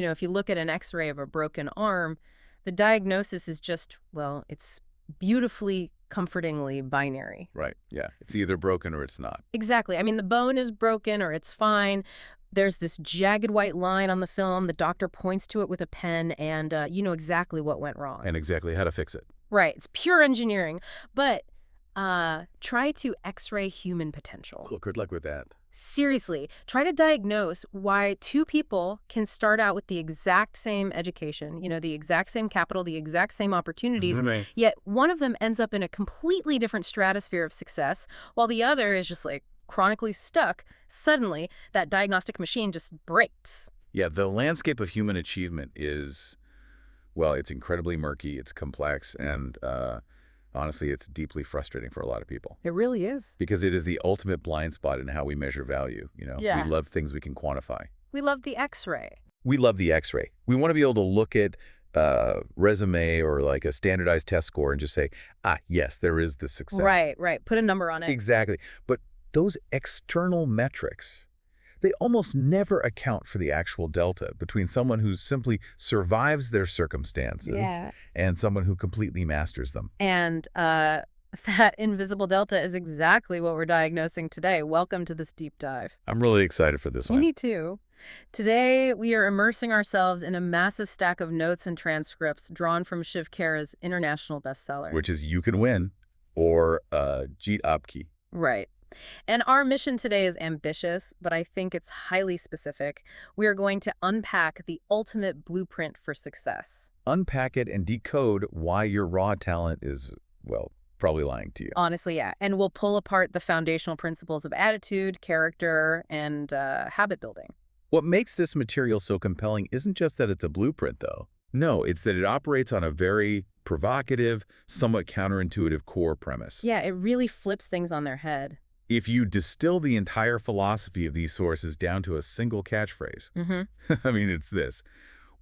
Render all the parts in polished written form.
If you look at an X-ray of a broken arm, the diagnosis is just, well, it's beautifully, comfortingly binary. Right, yeah. It's either broken or it's not. Exactly. I mean, the bone is broken or it's fine. There's this jagged white line on the film. The doctor points to it with a pen, and you know exactly what went wrong. And exactly how to fix it. Right. It's pure engineering. But try to X-ray human potential. Well, good luck with that. Seriously, try to diagnose why two people can start out with the exact same education, the exact same capital, the exact same opportunities, yet one of them ends up in a completely different stratosphere of success, while the other is just like chronically stuck. Suddenly, that diagnostic machine just breaks. Yeah, the landscape of human achievement is, well, it's incredibly murky, it's complex, and honestly, it's deeply frustrating for a lot of people. It really is. Because it is the ultimate blind spot in how we measure value. Yeah. We love things we can quantify. We love the X-ray. We love the X-ray. We want to be able to look at resume or like a standardized test score and just say, yes, there is the success. Right. Put a number on it. Exactly. But those external metrics, they almost never account for the actual delta between someone who simply survives their circumstances and someone who completely masters them. And that invisible delta is exactly what we're diagnosing today. Welcome to this deep dive. I'm really excited for this one. Me too. Today, we are immersing ourselves in a massive stack of notes and transcripts drawn from Shiv Khera's international bestseller. Which is You Can Win, or Jeet Aapki. Right. And our mission today is ambitious, but I think it's highly specific. We are going to unpack the ultimate blueprint for success. Unpack it and decode why your raw talent is, well, probably lying to you. Honestly, yeah. And we'll pull apart the foundational principles of attitude, character, and habit building. What makes this material so compelling isn't just that it's a blueprint, though. No, it's that it operates on a very provocative, somewhat counterintuitive core premise. Yeah, it really flips things on their head. If you distill the entire philosophy of these sources down to a single catchphrase, I mean, it's this.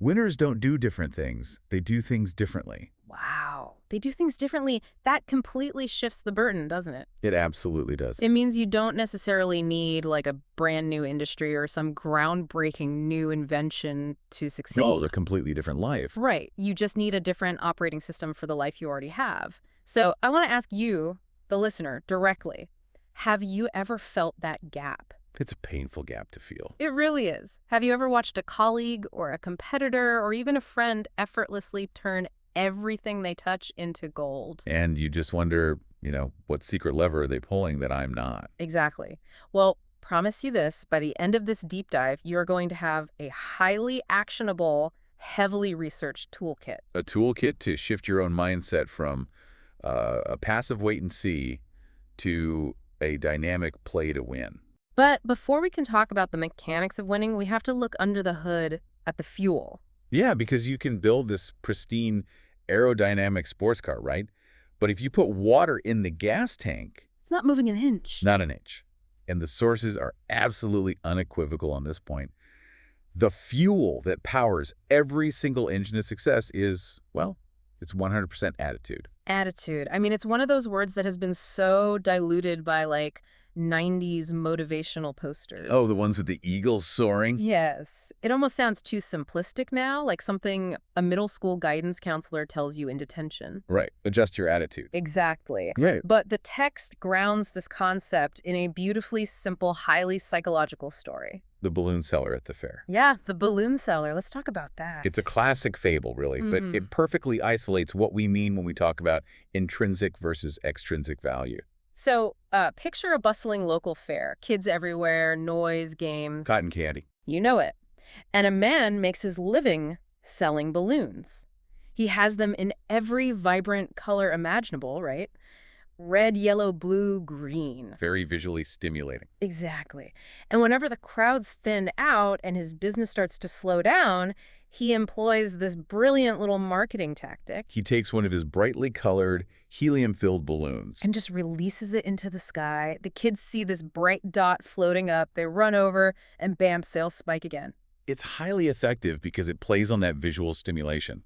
Winners don't do different things. They do things differently. Wow. They do things differently. That completely shifts the burden, doesn't it? It absolutely does. It means you don't necessarily need like a brand new industry or some groundbreaking new invention to succeed. No, a completely different life. Right. You just need a different operating system for the life you already have. So I want to ask you, the listener, directly. Have you ever felt that gap? It's a painful gap to feel. It really is. Have you ever watched a colleague or a competitor or even a friend effortlessly turn everything they touch into gold? And you just wonder, what secret lever are they pulling that I'm not? Exactly. Well, promise you this, by the end of this deep dive, you're going to have a highly actionable, heavily researched toolkit. A toolkit to shift your own mindset from a passive wait and see to a dynamic play to win. But before we can talk about the mechanics of winning, we have to look under the hood at the fuel. Yeah, because you can build this pristine aerodynamic sports car, right? But if you put water in the gas tank... It's not moving an inch. Not an inch. And the sources are absolutely unequivocal on this point. The fuel that powers every single engine of success is, well, it's 100% attitude. Attitude. I mean, it's one of those words that has been so diluted by, 90s motivational posters. Oh, the ones with the eagles soaring? Yes. It almost sounds too simplistic now, like something a middle school guidance counselor tells you in detention. Right. Adjust your attitude. Exactly. Right. But the text grounds this concept in a beautifully simple, highly psychological story. The balloon seller at the fair. Yeah, the balloon seller. Let's talk about that. It's a classic fable, really, but it perfectly isolates what we mean when we talk about intrinsic versus extrinsic value. So, picture a bustling local fair. Kids everywhere, noise, games. Cotton candy. You know it. And a man makes his living selling balloons. He has them in every vibrant color imaginable, right? Red, yellow, blue, green. Very visually stimulating. Exactly. And whenever the crowds thin out and his business starts to slow down, he employs this brilliant little marketing tactic. He takes one of his brightly colored, helium-filled balloons and just releases it into the sky. The kids see this bright dot floating up. They run over, and bam, sales spike again. It's highly effective because it plays on that visual stimulation,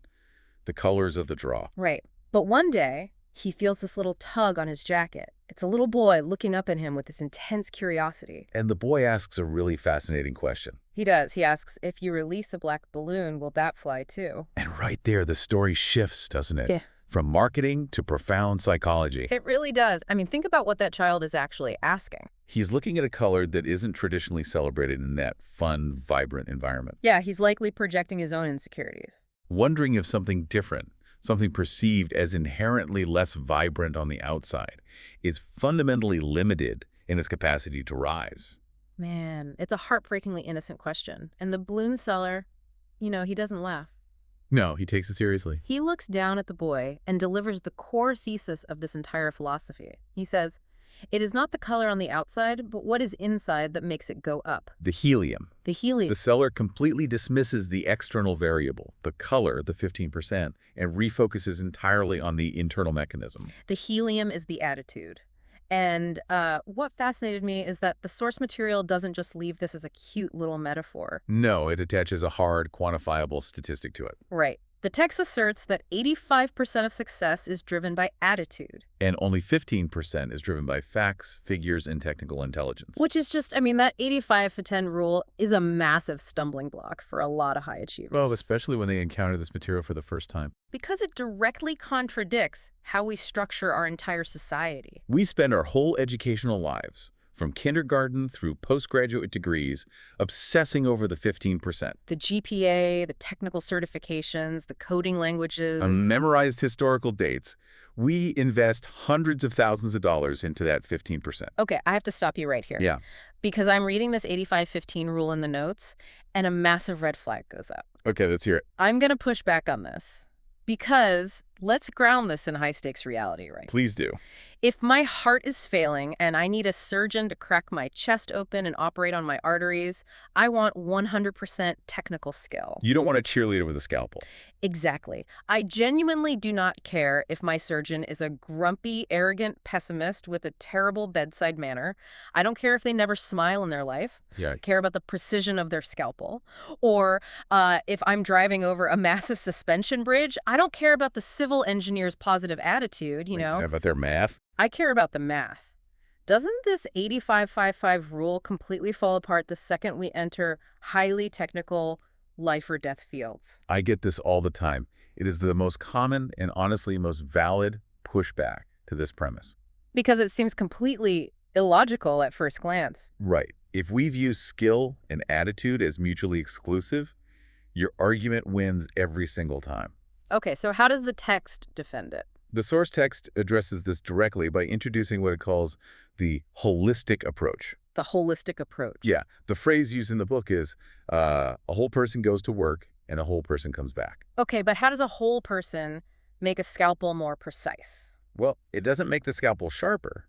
the colors of the draw. Right. But one day, He feels this little tug on his jacket. It's a little boy looking up at him with this intense curiosity. And the boy asks a really fascinating question. He does. He asks, if you release a black balloon, will that fly too? And right there, the story shifts, doesn't it? Yeah. From marketing to profound psychology. It really does. I mean, think about what that child is actually asking. He's looking at a color that isn't traditionally celebrated in that fun, vibrant environment. Yeah, he's likely projecting his own insecurities. Wondering if something different, something perceived as inherently less vibrant on the outside, is fundamentally limited in its capacity to rise. Man, it's a heartbreakingly innocent question. And the balloon seller, he doesn't laugh. No, he takes it seriously. He looks down at the boy and delivers the core thesis of this entire philosophy. He says, it is not the color on the outside, but what is inside that makes it go up. The helium. The helium. The seller completely dismisses the external variable, the color, the 15%, and refocuses entirely on the internal mechanism. The helium is the attitude. And what fascinated me is that the source material doesn't just leave this as a cute little metaphor. No, it attaches a hard, quantifiable statistic to it. Right. The text asserts that 85% of success is driven by attitude. And only 15% is driven by facts, figures, and technical intelligence. Which is just, that 85 to 10 rule is a massive stumbling block for a lot of high achievers. Well, especially when they encounter this material for the first time. Because it directly contradicts how we structure our entire society. We spend our whole educational lives, from kindergarten through postgraduate degrees, obsessing over the 15%. The GPA, the technical certifications, the coding languages. Memorized historical dates. We invest hundreds of thousands of dollars into that 15%. Okay, I have to stop you right here. Yeah. Because I'm reading this 85-15 rule in the notes, and a massive red flag goes up. Okay, let's hear it. I'm going to push back on this. Because let's ground this in high-stakes reality, right? Please do. If my heart is failing and I need a surgeon to crack my chest open and operate on my arteries, I want 100% technical skill. You don't want a cheerleader with a scalpel. Exactly. I genuinely do not care if my surgeon is a grumpy, arrogant pessimist with a terrible bedside manner. I don't care if they never smile in their life. Yeah. I care about the precision of their scalpel. Or if I'm driving over a massive suspension bridge, I don't care about the civil engineer's positive attitude, How about their math? I care about the math. Doesn't this 85-5-5 rule completely fall apart the second we enter highly technical life or death fields? I get this all the time. It is the most common and honestly most valid pushback to this premise. Because it seems completely illogical at first glance. Right. If we view skill and attitude as mutually exclusive, your argument wins every single time. Okay, so how does the text defend it? The source text addresses this directly by introducing what it calls the holistic approach. The holistic approach. Yeah. The phrase used in the book is, a whole person goes to work and a whole person comes back. Okay, but how does a whole person make a scalpel more precise? Well, it doesn't make the scalpel sharper,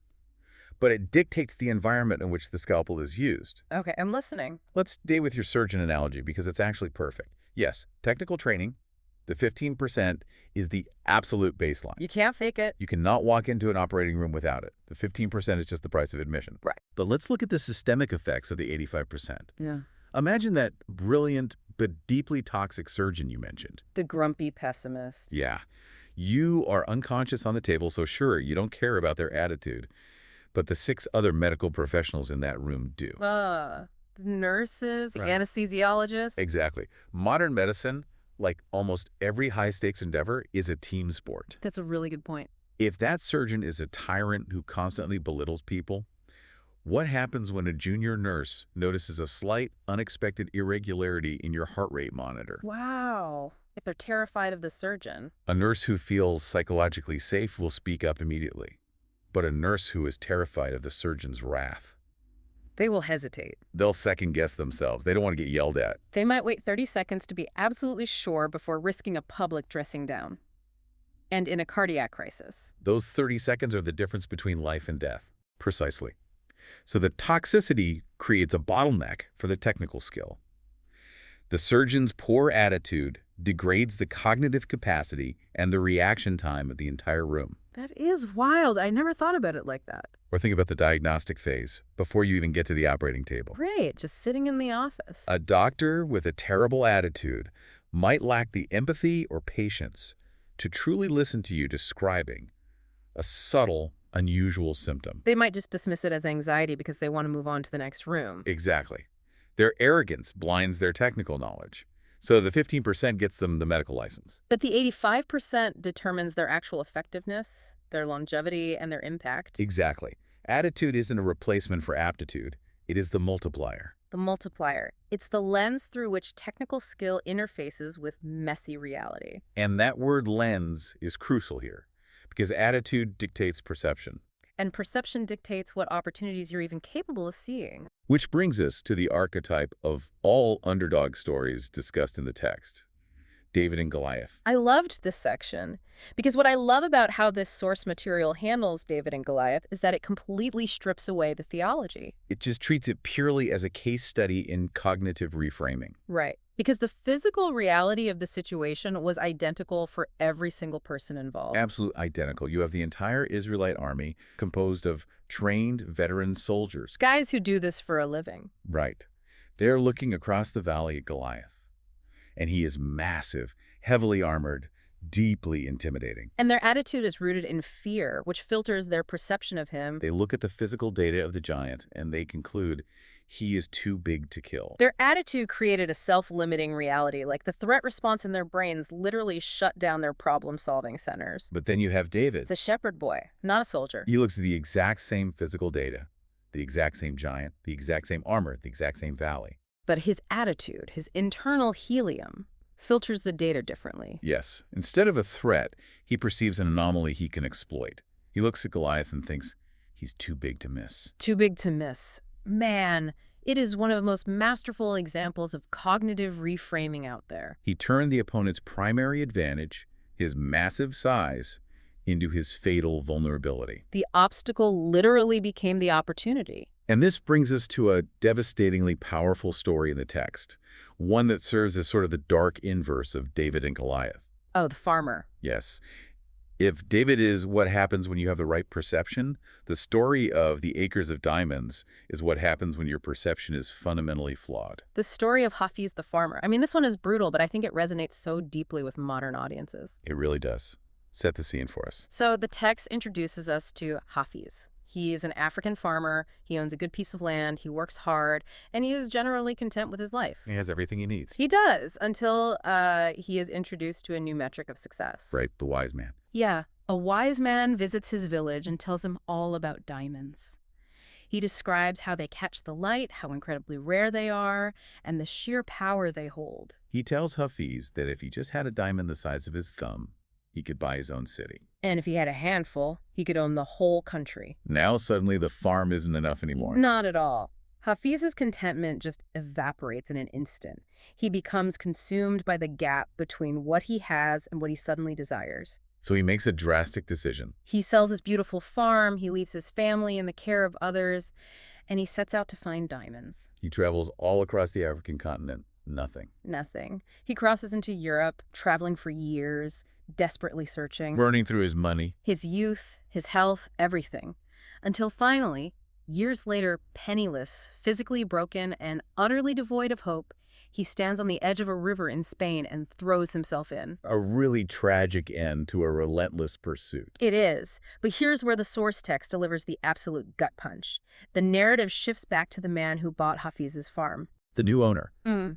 but it dictates the environment in which the scalpel is used. Okay, I'm listening. Let's stay with your surgeon analogy because it's actually perfect. Yes, technical training, the 15% is the absolute baseline. You can't fake it. You cannot walk into an operating room without it. The 15% is just the price of admission. Right. But let's look at the systemic effects of the 85%. Yeah. Imagine that brilliant but deeply toxic surgeon you mentioned. The grumpy pessimist. Yeah. You are unconscious on the table, so sure, you don't care about their attitude. But the 6 other medical professionals in that room do. Nurses, Right. anesthesiologists. Exactly. Modern medicine, like almost every high-stakes endeavor, is a team sport. That's a really good point. If that surgeon is a tyrant who constantly belittles people, what happens when a junior nurse notices a slight, unexpected irregularity in your heart rate monitor? Wow. If they're terrified of the surgeon. A nurse who feels psychologically safe will speak up immediately, but a nurse who is terrified of the surgeon's wrath, They will hesitate. they'll second-guess themselves. They don't want to get yelled at. They might wait 30 seconds to be absolutely sure before risking a public dressing down. And in a cardiac crisis. Those 30 seconds are the difference between life and death. Precisely. So the toxicity creates a bottleneck for the technical skill. The surgeon's poor attitude degrades the cognitive capacity and the reaction time of the entire room. That is wild. I never thought about it like that. Or think about the diagnostic phase, before you even get to the operating table. Great. Just sitting in the office. A doctor with a terrible attitude might lack the empathy or patience to truly listen to you describing A subtle, unusual symptom. They might just dismiss it as anxiety because they want to move on to the next room. Exactly. Their arrogance blinds their technical knowledge. So the 15% gets them the medical license. But the 85% determines their actual effectiveness, their longevity, and their impact. Exactly. Attitude isn't a replacement for aptitude. It is the multiplier. The multiplier. It's the lens through which technical skill interfaces with messy reality. And that word lens is crucial here, because attitude dictates perception. And perception dictates what opportunities you're even capable of seeing. Which brings us to the archetype of all underdog stories discussed in the text, David and Goliath. I loved this section because what I love about how this source material handles David and Goliath is that it completely strips away the theology. It just treats it purely as a case study in cognitive reframing. Right. Because the physical reality of the situation was identical for every single person involved. Absolute identical. You have the entire Israelite army composed of trained veteran soldiers. Guys who do this for a living. Right. They're looking across the valley at Goliath. And he is massive, heavily armored, deeply intimidating. And their attitude is rooted in fear, which filters their perception of him. They look at the physical data of the giant, and they conclude he is too big to kill. Their attitude created a self-limiting reality, like the threat response in their brains literally shut down their problem-solving centers. But then you have David. The shepherd boy, not a soldier. He looks at the exact same physical data, the exact same giant, the exact same armor, the exact same valley. But his attitude, his internal helium, filters the data differently. Yes. Instead of a threat, he perceives an anomaly he can exploit. He looks at Goliath and thinks, he's too big to miss. Too big to miss. Man, it is one of the most masterful examples of cognitive reframing out there. He turned the opponent's primary advantage, his massive size, into his fatal vulnerability. The obstacle literally became the opportunity. And this brings us to a devastatingly powerful story in the text, one that serves as sort of the dark inverse of David and Goliath. Oh, the farmer. Yes. If David is what happens when you have the right perception, the story of the acres of diamonds is what happens when your perception is fundamentally flawed. The story of Hafiz the farmer. I mean, this one is brutal, but I think it resonates so deeply with modern audiences. It really does. Set the scene for us. So the text introduces us to Hafiz. He is an African farmer, he owns a good piece of land, he works hard, and he is generally content with his life. He has everything he needs. He does, until he is introduced to a new metric of success. Right, the wise man. Yeah, a wise man visits his village and tells him all about diamonds. He describes how they catch the light, how incredibly rare they are, and the sheer power they hold. He tells Hafiz that if he just had a diamond the size of his thumb, he could buy his own city. And if he had a handful, he could own the whole country. Now suddenly the farm isn't enough anymore. Not at all. Hafiz's contentment just evaporates in an instant. He becomes consumed by the gap between what he has and what he suddenly desires. So he makes a drastic decision. He sells his beautiful farm, he leaves his family in the care of others, and he sets out to find diamonds. He travels all across the African continent. Nothing. Nothing. He crosses into Europe, traveling for years, desperately searching. Burning through his money. His youth, his health, everything. Until finally, years later, penniless, physically broken, and utterly devoid of hope, he stands on the edge of a river in Spain and throws himself in. A really tragic end to a relentless pursuit. It is. But here's where the source text delivers the absolute gut punch. The narrative shifts back to the man who bought Hafiz's farm. The new owner,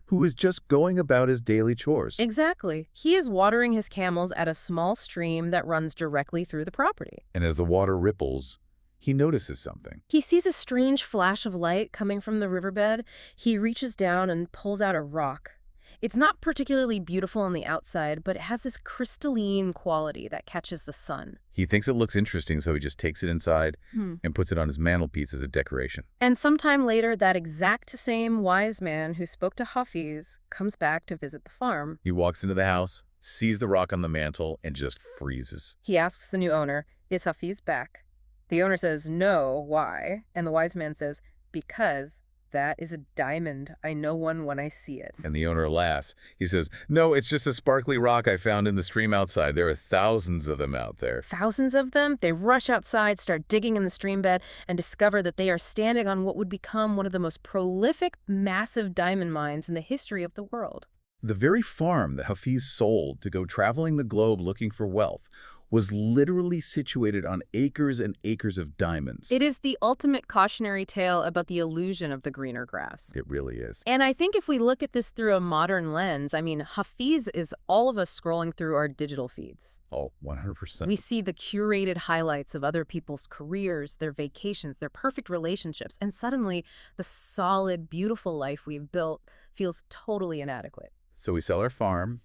who is just going about his daily chores. Exactly. He is watering his camels at a small stream that runs directly through the property. And as the water ripples, he notices something. He sees a strange flash of light coming from the riverbed. He reaches down and pulls out a rock. It's not particularly beautiful on the outside, but it has this crystalline quality that catches the sun. He thinks it looks interesting, so he just takes it inside and puts it on his mantelpiece as a decoration. And sometime later, that exact same wise man who spoke to Hafiz comes back to visit the farm. He walks into the house, sees the rock on the mantel, and just freezes. He asks the new owner, "Is Hafiz back?" The owner says, "No, why?" And the wise man says, "Because that is a diamond. I know one when I see it." And the owner laughs. He says, "No, it's just a sparkly rock I found in the stream outside. There are thousands of them out there." Thousands of them? They rush outside, start digging in the stream bed, and discover that they are standing on what would become one of the most prolific, massive diamond mines in the history of the world. The very farm that Hafiz sold to go traveling the globe looking for wealth was literally situated on acres and acres of diamonds. It is the ultimate cautionary tale about the illusion of the greener grass. It really is. And I think if we look at this through a modern lens, I mean, Hafiz is all of us scrolling through our digital feeds. Oh, 100%. We see the curated highlights of other people's careers, their vacations, their perfect relationships, and suddenly the solid, beautiful life we've built feels totally inadequate. So we sell our farm,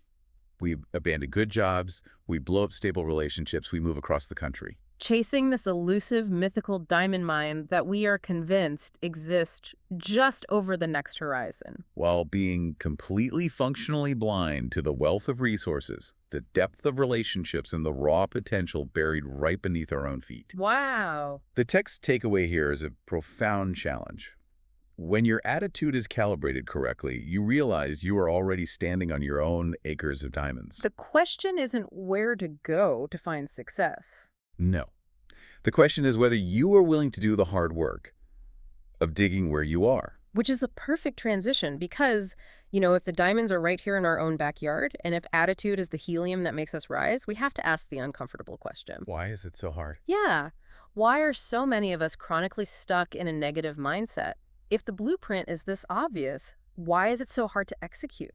we abandon good jobs, we blow up stable relationships, we move across the country. Chasing this elusive, mythical diamond mine that we are convinced exists just over the next horizon. While being completely functionally blind to the wealth of resources, the depth of relationships, and the raw potential buried right beneath our own feet. Wow. The text takeaway here is a profound challenge. When your attitude is calibrated correctly, you realize you are already standing on your own acres of diamonds. The question isn't where to go to find success. No. The question is whether you are willing to do the hard work of digging where you are. Which is the perfect transition because, if the diamonds are right here in our own backyard, and if attitude is the helium that makes us rise, we have to ask the uncomfortable question. Why is it so hard? Yeah. Why are so many of us chronically stuck in a negative mindset? If the blueprint is this obvious, why is it so hard to execute?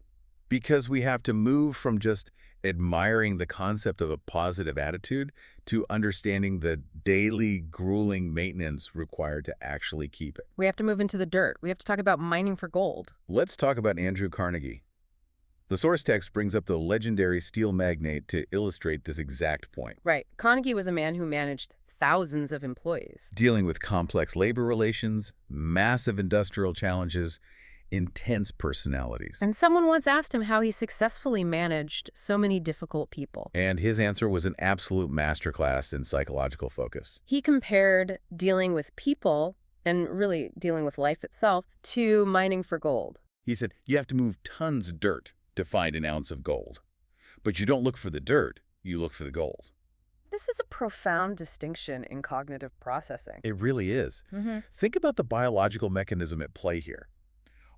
Because we have to move from just admiring the concept of a positive attitude to understanding the daily grueling maintenance required to actually keep it. We have to move into the dirt. We have to talk about mining for gold. Let's talk about Andrew Carnegie. The source text brings up the legendary steel magnate to illustrate this exact point. Right. Carnegie was a man who managed thousands of employees. Dealing with complex labor relations, massive industrial challenges, intense personalities. And someone once asked him how he successfully managed so many difficult people. And his answer was an absolute masterclass in psychological focus. He compared dealing with people, and really dealing with life itself, to mining for gold. He said, you have to move tons of dirt to find an ounce of gold. But you don't look for the dirt, you look for the gold. This is a profound distinction in cognitive processing. It really is. Think about the biological mechanism at play here.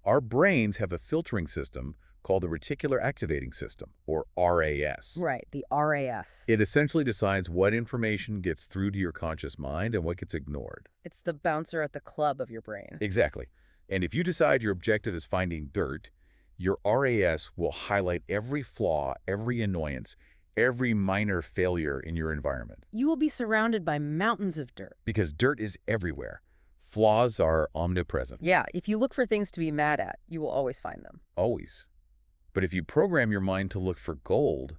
Our brains have a filtering system called the reticular activating system, or RAS. Right, the RAS. It essentially decides what information gets through to your conscious mind and what gets ignored. It's the bouncer at the club of your brain. Exactly. And if you decide your objective is finding dirt, your RAS will highlight every flaw, every annoyance, every minor failure in your environment. You will be surrounded by mountains of dirt. Because dirt is everywhere. Flaws are omnipresent. Yeah, if you look for things to be mad at, you will always find them. Always. But if you program your mind to look for gold,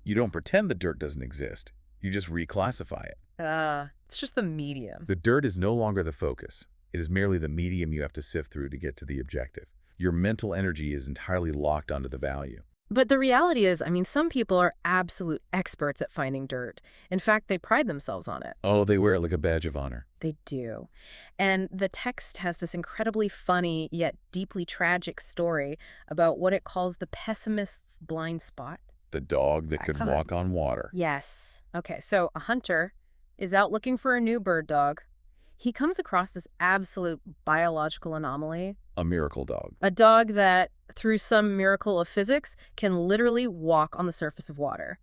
you don't pretend the dirt doesn't exist. You just reclassify it. It's just the medium. The dirt is no longer the focus. It is merely the medium you have to sift through to get to the objective. Your mental energy is entirely locked onto the value. But the reality is, some people are absolute experts at finding dirt. In fact, they pride themselves on it. Oh, they wear it like a badge of honor. They do. And the text has this incredibly funny yet deeply tragic story about what it calls the pessimist's blind spot. The dog that could walk on water. Yes. Okay, so a hunter is out looking for a new bird dog. He comes across this absolute biological anomaly. A miracle dog. A dog that, through some miracle of physics, can literally walk on the surface of water.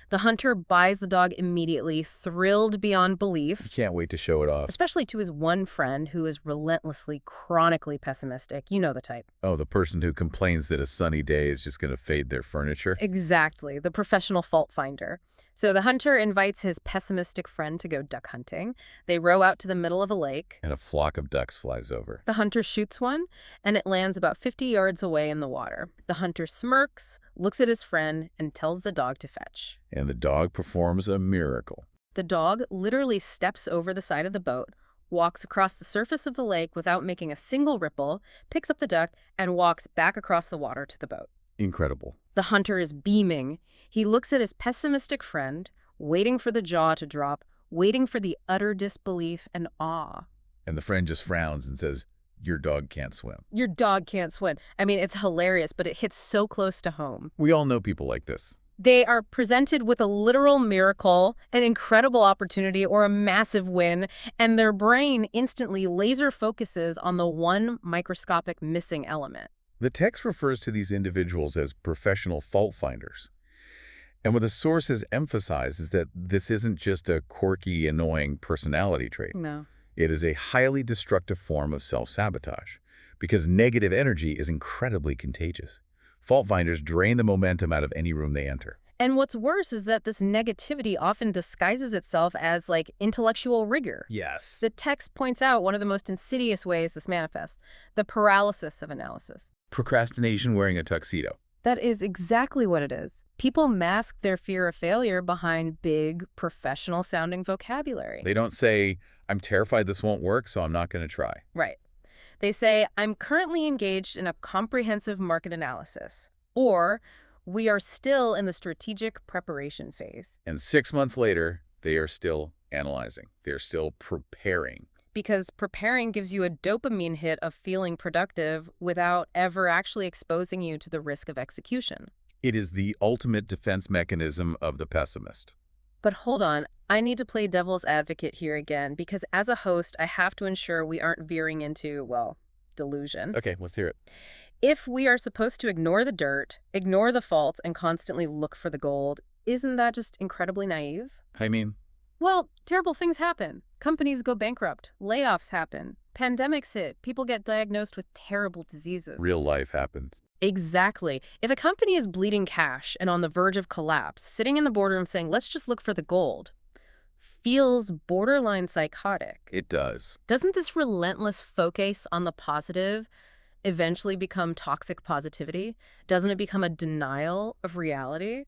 The hunter buys the dog immediately, thrilled beyond belief. He can't wait to show it off. Especially to his one friend who is relentlessly, chronically pessimistic. You know the type. Oh, the person who complains that a sunny day is just going to fade their furniture? Exactly, the professional fault finder. So the hunter invites his pessimistic friend to go duck hunting. They row out to the middle of a lake. And a flock of ducks flies over. The hunter shoots one, and it lands about 50 yards away in the water. The hunter smirks, looks at his friend, and tells the dog to fetch. And the dog performs a miracle. The dog literally steps over the side of the boat, walks across the surface of the lake without making a single ripple, picks up the duck, and walks back across the water to the boat. Incredible. The hunter is beaming. He looks at his pessimistic friend, waiting for the jaw to drop, waiting for the utter disbelief and awe. And the friend just frowns and says, your dog can't swim. Your dog can't swim. It's hilarious, but it hits so close to home. We all know people like this. They are presented with a literal miracle, an incredible opportunity, or a massive win, and their brain instantly laser focuses on the one microscopic missing element. The text refers to these individuals as professional fault finders. And what the sources emphasize is that this isn't just a quirky, annoying personality trait. No. It is a highly destructive form of self-sabotage, because negative energy is incredibly contagious. Fault finders drain the momentum out of any room they enter. And what's worse is that this negativity often disguises itself as, like, intellectual rigor. Yes. The text points out one of the most insidious ways this manifests, the paralysis of analysis. Procrastination wearing a tuxedo. That is exactly what it is. People mask their fear of failure behind big, professional-sounding vocabulary. They don't say, I'm terrified this won't work, so I'm not going to try. Right. They say, I'm currently engaged in a comprehensive market analysis. Or, we are still in the strategic preparation phase. And 6 months later, they are still analyzing. They're still preparing. Because preparing gives you a dopamine hit of feeling productive without ever actually exposing you to the risk of execution. It is the ultimate defense mechanism of the pessimist. But hold on, I need to play devil's advocate here again, because as a host, I have to ensure we aren't veering into, well, delusion. Okay, let's hear it. If we are supposed to ignore the dirt, ignore the faults, and constantly look for the gold, isn't that just incredibly naive? I mean, well, terrible things happen. Companies go bankrupt. Layoffs happen. Pandemics hit. People get diagnosed with terrible diseases. real life happens. Exactly. If a company is bleeding cash and on the verge of collapse, sitting in the boardroom saying, let's just look for the gold, feels borderline psychotic. It does. Doesn't this relentless focus on the positive eventually become toxic positivity? Doesn't it become a denial of reality?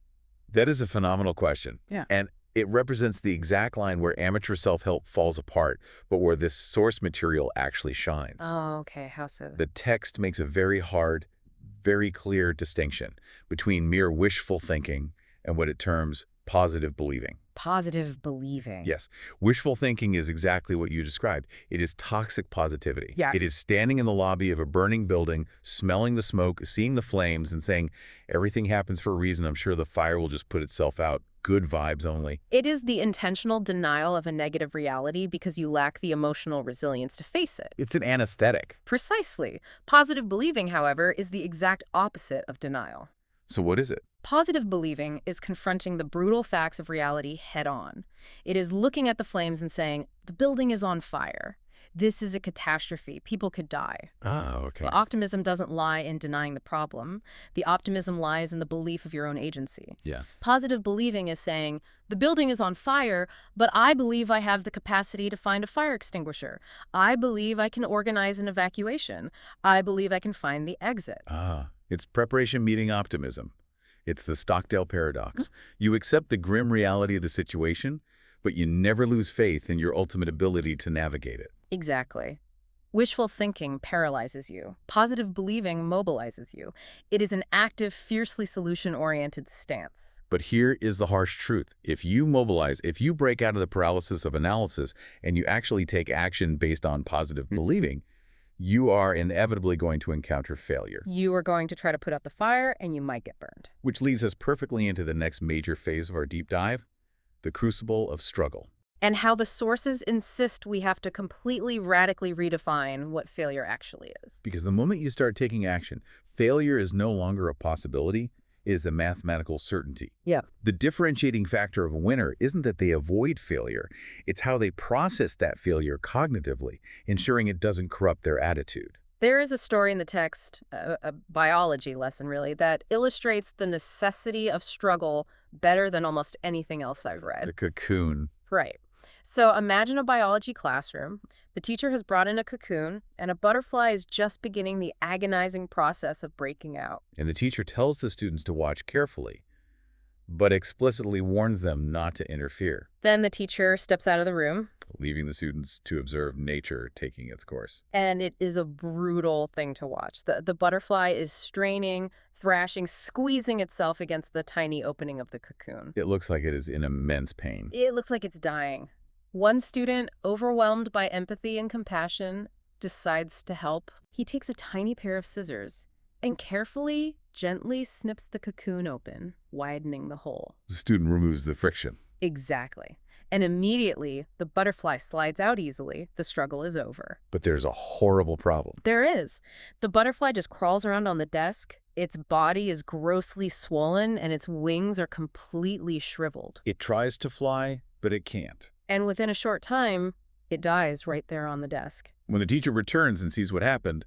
That is a phenomenal question. Yeah. And it represents the exact line where amateur self-help falls apart, but where this source material actually shines. Oh, okay. How so? The text makes a very hard, very clear distinction between mere wishful thinking and what it terms positive believing. Positive believing. Yes. Wishful thinking is exactly what you described. It is toxic positivity. Yeah. It is standing in the lobby of a burning building, smelling the smoke, seeing the flames, and saying, everything happens for a reason. I'm sure the fire will just put itself out. Good vibes only. It is the intentional denial of a negative reality because you lack the emotional resilience to face it. It's an anesthetic. Precisely. Positive believing, however, is the exact opposite of denial. So what is it? Positive believing is confronting the brutal facts of reality head-on. It is looking at the flames and saying, the building is on fire. This is a catastrophe. People could die. Ah, okay. The optimism doesn't lie in denying the problem. The optimism lies in the belief of your own agency. Yes. Positive believing is saying, the building is on fire, but I believe I have the capacity to find a fire extinguisher. I believe I can organize an evacuation. I believe I can find the exit. Ah, it's preparation meeting optimism. It's the Stockdale paradox. You accept the grim reality of the situation, but you never lose faith in your ultimate ability to navigate it. Exactly. Wishful thinking paralyzes you. Positive believing mobilizes you. It is an active, fiercely solution-oriented stance. But here is the harsh truth. If you mobilize, if you break out of the paralysis of analysis and you actually take action based on positive believing, you are inevitably going to encounter failure. You are going to try to put out the fire, and you might get burned. Which leads us perfectly into the next major phase of our deep dive, the crucible of struggle. And how the sources insist we have to completely, radically redefine what failure actually is. Because the moment you start taking action, failure is no longer a possibility, it is a mathematical certainty. Yeah. The differentiating factor of a winner isn't that they avoid failure, it's how they process that failure cognitively, ensuring it doesn't corrupt their attitude. There is a story in the text, a biology lesson really, that illustrates the necessity of struggle better than almost anything else I've read. The cocoon. Right. So imagine a biology classroom. The teacher has brought in a cocoon, and a butterfly is just beginning the agonizing process of breaking out. And the teacher tells the students to watch carefully, but explicitly warns them not to interfere. Then the teacher steps out of the room, leaving the students to observe nature taking its course. and it is a brutal thing to watch. The butterfly is straining, thrashing, squeezing itself against the tiny opening of the cocoon. It looks like it is in immense pain. It looks like it's dying. One student, overwhelmed by empathy and compassion, decides to help. He takes a tiny pair of scissors and carefully, gently snips the cocoon open, widening the hole. The student removes the friction. Exactly. And immediately, the butterfly slides out easily. The struggle is over. But there's a horrible problem. There is. The butterfly just crawls around on the desk, Its body is grossly swollen and its wings are completely shriveled. It tries to fly, but it can't. And within a short time, it dies right there on the desk. When the teacher returns and sees what happened,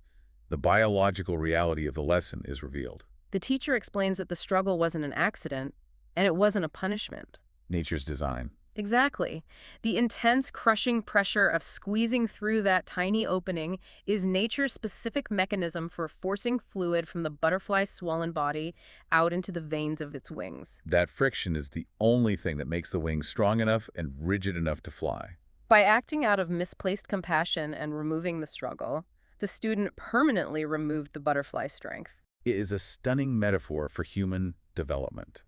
the biological reality of the lesson is revealed. The teacher explains that the struggle wasn't an accident, and it wasn't a punishment. Nature's design. Exactly. The intense, crushing pressure of squeezing through that tiny opening is nature's specific mechanism for forcing fluid from the butterfly's swollen body out into the veins of its wings. That friction is the only thing that makes the wings strong enough and rigid enough to fly. By acting out of misplaced compassion and removing the struggle, the student permanently removed the butterfly's strength. It is a stunning metaphor for human development.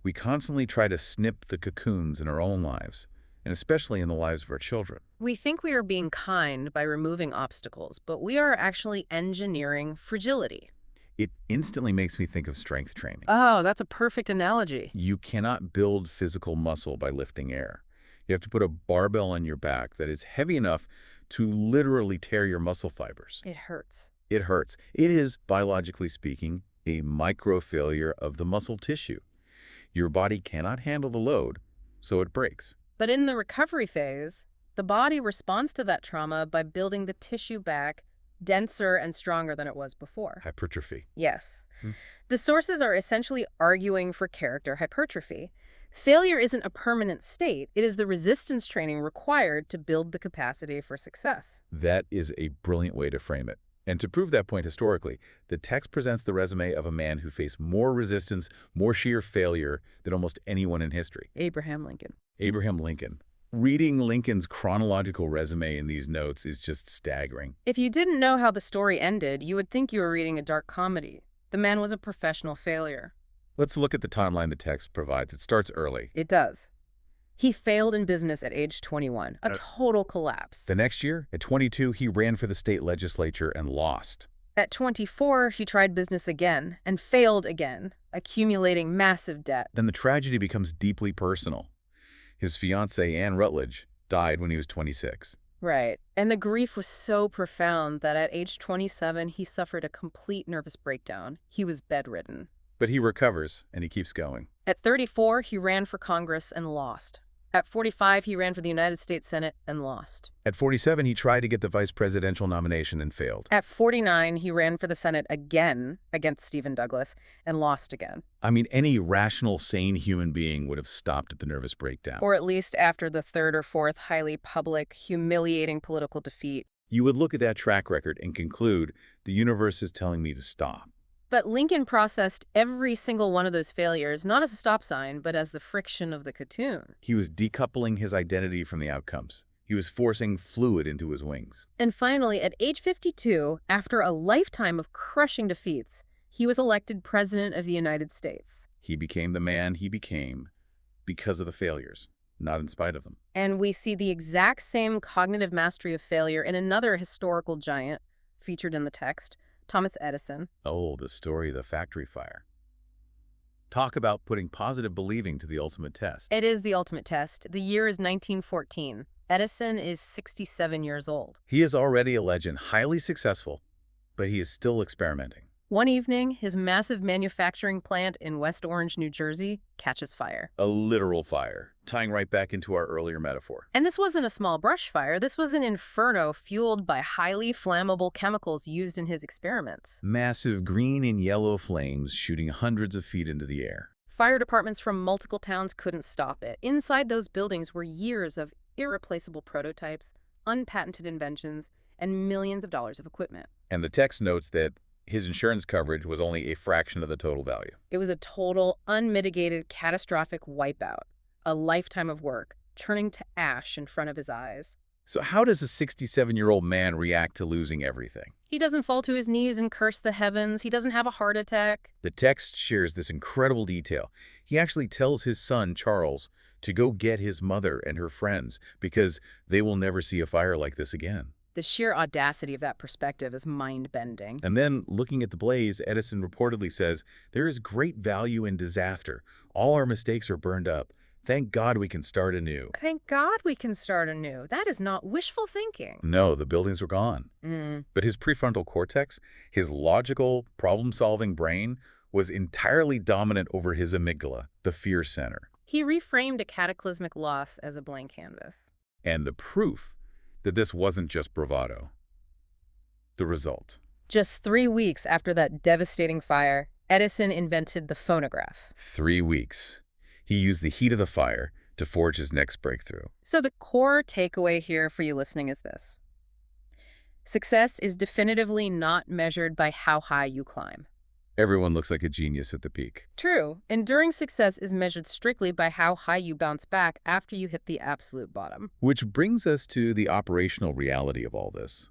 We constantly try to snip the cocoons in our own lives, and especially in the lives of our children. We think we are being kind by removing obstacles, but we are actually engineering fragility. It instantly makes me think of strength training. Oh, that's a perfect analogy. You cannot build physical muscle by lifting air. You have to put a barbell on your back that is heavy enough to literally tear your muscle fibers. It hurts. It hurts. It is, biologically speaking, a microfailure of the muscle tissue. Your body cannot handle the load, so it breaks. But in the recovery phase, the body responds to that trauma by building the tissue back denser and stronger than it was before. Hypertrophy. Yes. The sources are essentially arguing for character hypertrophy. Failure isn't a permanent state. It is the resistance training required to build the capacity for success. That is a brilliant way to frame it. And to prove that point historically, the text presents the resume of a man who faced more resistance, more sheer failure than almost anyone in history. Abraham Lincoln. Abraham Lincoln. Reading Lincoln's chronological resume in these notes is just staggering. If you didn't know how the story ended, you would think you were reading a dark comedy. The man was a professional failure. Let's look at the timeline the text provides. It starts early. It does. He failed in business at age 21, a total collapse. The next year, at 22, he ran for the state legislature and lost. At 24, he tried business again and failed again, accumulating massive debt. Then the tragedy becomes deeply personal. His fiancée, Anne Rutledge, died when he was 26. Right. And the grief was so profound that at age 27, he suffered a complete nervous breakdown. He was bedridden. But he recovers, and he keeps going. At 34, he ran for Congress and lost. At 45, he ran for the United States Senate and lost. At 47, he tried to get the vice presidential nomination and failed. At 49, he ran for the Senate again against Stephen Douglas and lost again. I mean, any rational, sane human being would have stopped at the nervous breakdown. Or at least after the third or fourth highly public, humiliating political defeat. You would look at that track record and conclude, the universe is telling me to stop. But Lincoln processed every single one of those failures, not as a stop sign, but as the friction of the cocoon. He was decoupling his identity from the outcomes. He was forcing fluid into his wings. And finally, at age 52, after a lifetime of crushing defeats, he was elected President of the United States. He became the man he became because of the failures, not in spite of them. And we see the exact same cognitive mastery of failure in another historical giant featured in the text, Thomas Edison. Oh, the story of the factory fire. Talk about putting positive believing to the ultimate test. It is the ultimate test. The year is 1914. Edison is 67 years old. He is already a legend, highly successful, but he is still experimenting. One evening, his massive manufacturing plant in West Orange, New Jersey, catches fire. A literal fire, tying right back into our earlier metaphor. And this wasn't a small brush fire. This was an inferno fueled by highly flammable chemicals used in his experiments. Massive green and yellow flames shooting hundreds of feet into the air. Fire departments from multiple towns couldn't stop it. Inside those buildings were years of irreplaceable prototypes, unpatented inventions, and millions of dollars of equipment. And the text notes that his insurance coverage was only a fraction of the total value. It was a total, unmitigated, catastrophic wipeout. A lifetime of work, turning to ash in front of his eyes. So how does a 67-year-old man react to losing everything? He doesn't fall to his knees and curse the heavens. He doesn't have a heart attack. The text shares this incredible detail. He actually tells his son, Charles, to go get his mother and her friends because they will never see a fire like this again. The sheer audacity of that perspective is mind-bending. And then, looking at the blaze, Edison reportedly says, "There is great value in disaster. All our mistakes are burned up. Thank God we can start anew. Thank God we can start anew. That is not wishful thinking. No, the buildings were gone. But his prefrontal cortex, his logical, problem-solving brain, was entirely dominant over his amygdala, the fear center. He reframed a cataclysmic loss as a blank canvas. And the proof that this wasn't just bravado. The result. Just 3 weeks after that devastating fire, Edison invented the phonograph. 3 weeks. He used the heat of the fire to forge his next breakthrough. So the core takeaway here for you listening is this. Success is definitively not measured by how high you climb. Everyone looks like a genius at the peak. True. Enduring success is measured strictly by how high you bounce back after you hit the absolute bottom. Which brings us to the operational reality of all this.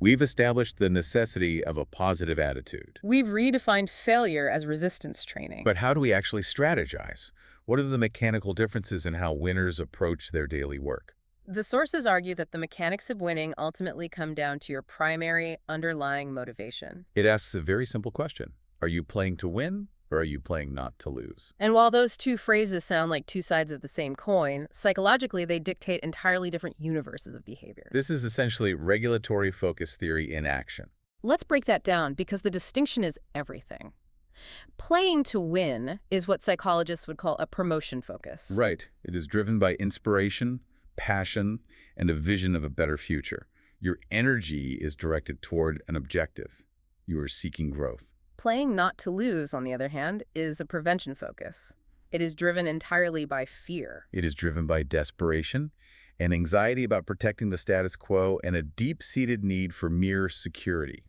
We've established the necessity of a positive attitude. We've redefined failure as resistance training. But how do we actually strategize? What are the mechanical differences in how winners approach their daily work? The sources argue that the mechanics of winning ultimately come down to your primary underlying motivation. It asks a very simple question. Are you playing to win, or are you playing not to lose? And while those two phrases sound like two sides of the same coin, psychologically they dictate entirely different universes of behavior. This is essentially regulatory focus theory in action. Let's break that down because the distinction is everything. Playing to win is what psychologists would call a promotion focus. Right. It is driven by inspiration, passion, and a vision of a better future. Your energy is directed toward an objective. You are seeking growth. Playing not to lose, on the other hand, is a prevention focus. It is driven entirely by fear. It is driven by desperation and anxiety about protecting the status quo and a deep-seated need for mere security.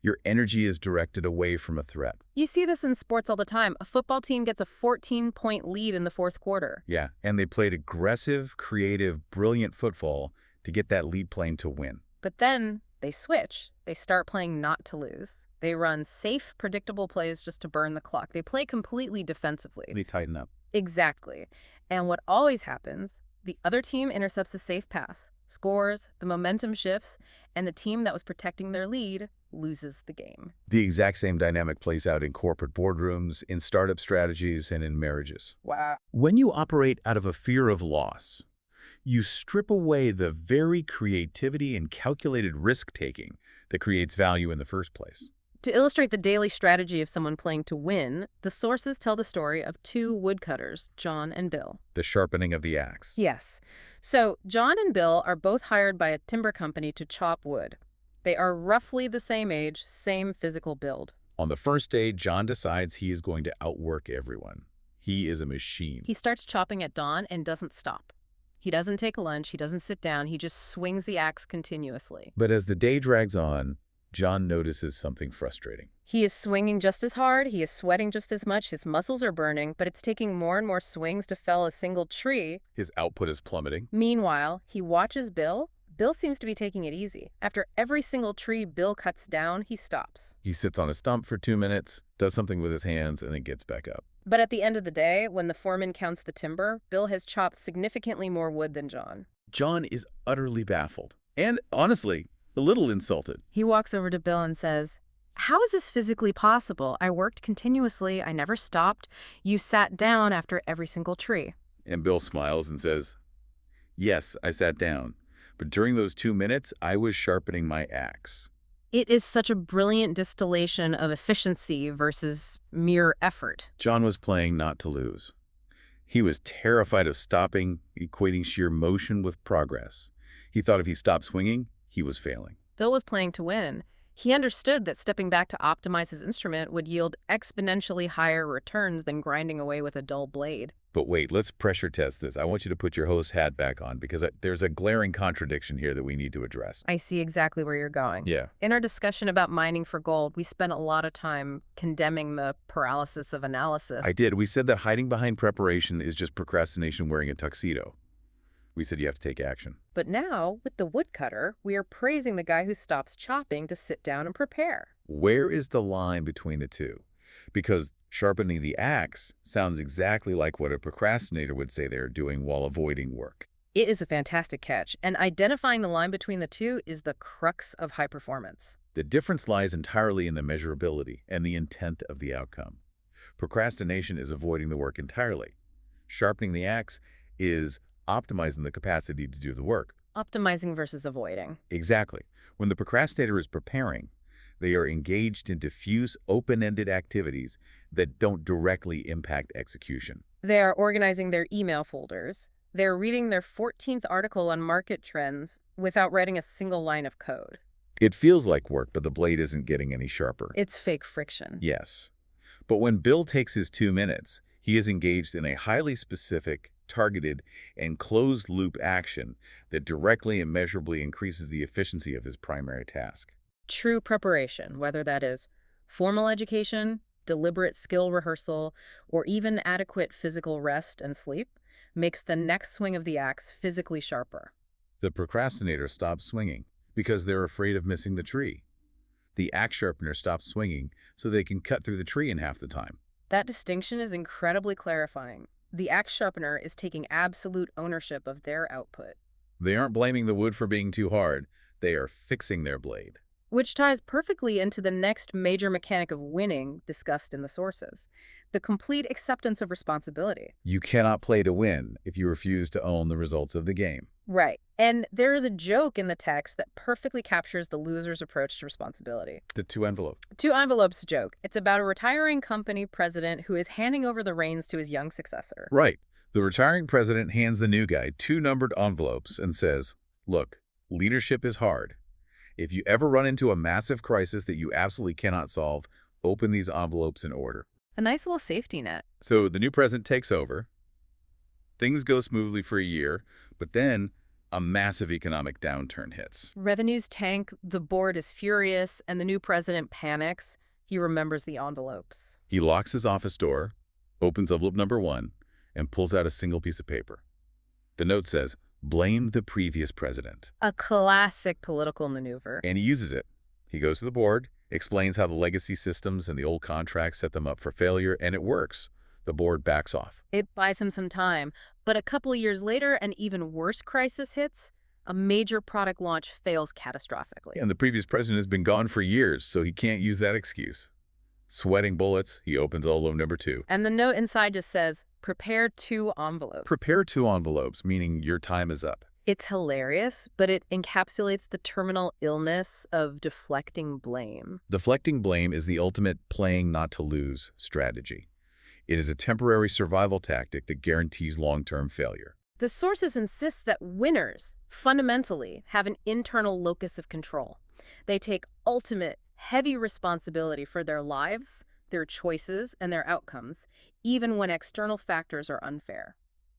Your energy is directed away from a threat. You see this in sports all the time. A football team gets a 14-point lead in the fourth quarter. Yeah, and they played aggressive, creative, brilliant football to get that lead plane to win. But then they switch. They start playing not to lose. They run safe, predictable plays just to burn the clock. They play completely defensively. They tighten up. Exactly. And what always happens, the other team intercepts a safe pass, scores, the momentum shifts, and the team that was protecting their lead loses the game. The exact same dynamic plays out in corporate boardrooms, in startup strategies, and in marriages. Wow. When you operate out of a fear of loss, you strip away the very creativity and calculated risk-taking that creates value in the first place. To illustrate the daily strategy of someone playing to win, the sources tell the story of two woodcutters, John and Bill. The sharpening of the axe. Yes. So John and Bill are both hired by a timber company to chop wood. They are roughly the same age, same physical build. On the first day, John decides he is going to outwork everyone. He is a machine. He starts chopping at dawn and doesn't stop. He doesn't take a lunch, he doesn't sit down, he just swings the axe continuously. But as the day drags on, John notices something frustrating. He is swinging just as hard, he is sweating just as much, his muscles are burning, but it's taking more and more swings to fell a single tree. His output is plummeting. Meanwhile, he watches Bill. Bill seems to be taking it easy. After every single tree Bill cuts down, he stops. He sits on a stump for 2 minutes, does something with his hands, and then gets back up. But at the end of the day, when the foreman counts the timber, Bill has chopped significantly more wood than John. John is utterly baffled. And honestly, a little insulted. He walks over to Bill and says, "How is this physically possible? I worked continuously. I never stopped. You sat down after every single tree." And Bill smiles and says, "Yes, I sat down. But during those 2 minutes, I was sharpening my axe." It is such a brilliant distillation of efficiency versus mere effort. John was playing not to lose. He was terrified of stopping, equating sheer motion with progress. He thought if he stopped swinging, he was failing. Bill was playing to win. He understood that stepping back to optimize his instrument would yield exponentially higher returns than grinding away with a dull blade. But wait, let's pressure test this. I want you to put your host hat back on because there's a glaring contradiction here that we need to address. I see exactly where you're going. Yeah. In our discussion about mining for gold, we spent a lot of time condemning the paralysis of analysis. I did. We said that hiding behind preparation is just procrastination wearing a tuxedo. We said you have to take action. But now, with the woodcutter, we are praising the guy who stops chopping to sit down and prepare. Where is the line between the two? Because sharpening the axe sounds exactly like what a procrastinator would say they're doing while avoiding work. It is a fantastic catch, and identifying the line between the two is the crux of high performance. The difference lies entirely in the measurability and the intent of the outcome. Procrastination is avoiding the work entirely. Sharpening the axe is optimizing the capacity to do the work. Optimizing versus avoiding. Exactly. When the procrastinator is preparing, they are engaged in diffuse, open-ended activities that don't directly impact execution. They are organizing their email folders. They're reading their 14th article on market trends without writing a single line of code. It feels like work, but the blade isn't getting any sharper. It's fake friction. Yes. But when Bill takes his 2 minutes, he is engaged in a highly specific, targeted, and closed-loop action that directly and measurably increases the efficiency of his primary task. True preparation, whether that is formal education, deliberate skill rehearsal, or even adequate physical rest and sleep, makes the next swing of the axe physically sharper. The procrastinator stops swinging because they're afraid of missing the tree. The axe sharpener stops swinging so they can cut through the tree in half the time. That distinction is incredibly clarifying. The axe sharpener is taking absolute ownership of their output. They aren't blaming the wood for being too hard. They are fixing their blade. Which ties perfectly into the next major mechanic of winning discussed in the sources, the complete acceptance of responsibility. You cannot play to win if you refuse to own the results of the game. Right. And there is a joke in the text that perfectly captures the loser's approach to responsibility. The two envelopes. Two envelopes joke. It's about a retiring company president who is handing over the reins to his young successor. Right. The retiring president hands the new guy 2 numbered envelopes and says, "Look, leadership is hard. If you ever run into a massive crisis that you absolutely cannot solve, open these envelopes in order." A nice little safety net. So the new president takes over. Things go smoothly for a year, but then a massive economic downturn hits. Revenues tank, the board is furious, and the new president panics. He remembers the envelopes. He locks his office door, opens envelope number 1, and pulls out a single piece of paper. The note says, "Blame the previous president." A classic political maneuver. And he uses it. He goes to the board, explains how the legacy systems and the old contracts set them up for failure, and it works. The board backs off. It buys him some time, but a couple of years later, an even worse crisis hits. A major product launch fails catastrophically. And the previous president has been gone for years, so he can't use that excuse. Sweating bullets, he opens envelope number 2. And the note inside just says, "Prepare 2 envelopes." Prepare 2 envelopes, meaning your time is up. It's hilarious, but it encapsulates the terminal illness of deflecting blame. Deflecting blame is the ultimate playing not to lose strategy. It is a temporary survival tactic that guarantees long-term failure. The sources insist that winners, fundamentally, have an internal locus of control. They take ultimate, heavy responsibility for their lives, their choices, and their outcomes, even when external factors are unfair.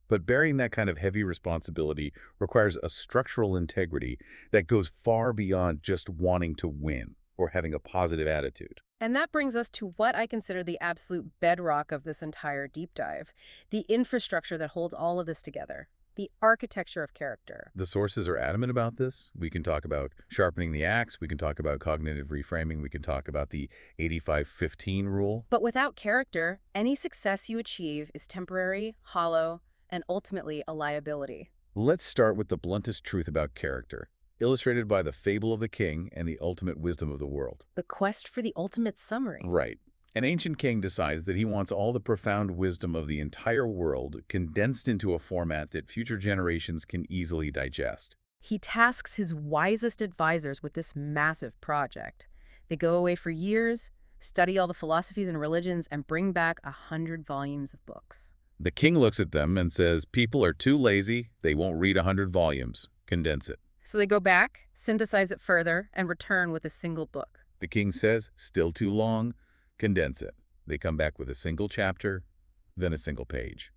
But bearing that kind of heavy responsibility requires a structural integrity that goes far beyond just wanting to win or having a positive attitude. And that brings us to what I consider the absolute bedrock of this entire deep dive, the infrastructure that holds all of this together, the architecture of character. The sources are adamant about this. We can talk about sharpening the axe. We can talk about cognitive reframing. We can talk about the 85-15 rule. But without character, any success you achieve is temporary, hollow, and ultimately a liability. Let's start with the bluntest truth about character, illustrated by the fable of the king and the ultimate wisdom of the world. The quest for the ultimate summary. Right. An ancient king decides that he wants all the profound wisdom of the entire world condensed into a format that future generations can easily digest. He tasks his wisest advisors with this massive project. They go away for years, study all the philosophies and religions, and bring back 100 volumes of books. The king looks at them and says, "People are too lazy. They won't read 100 volumes. Condense it." So they go back, synthesize it further, and return with a single book. The king says, "Still too long. Condense it." They come back with a single chapter, then a single page.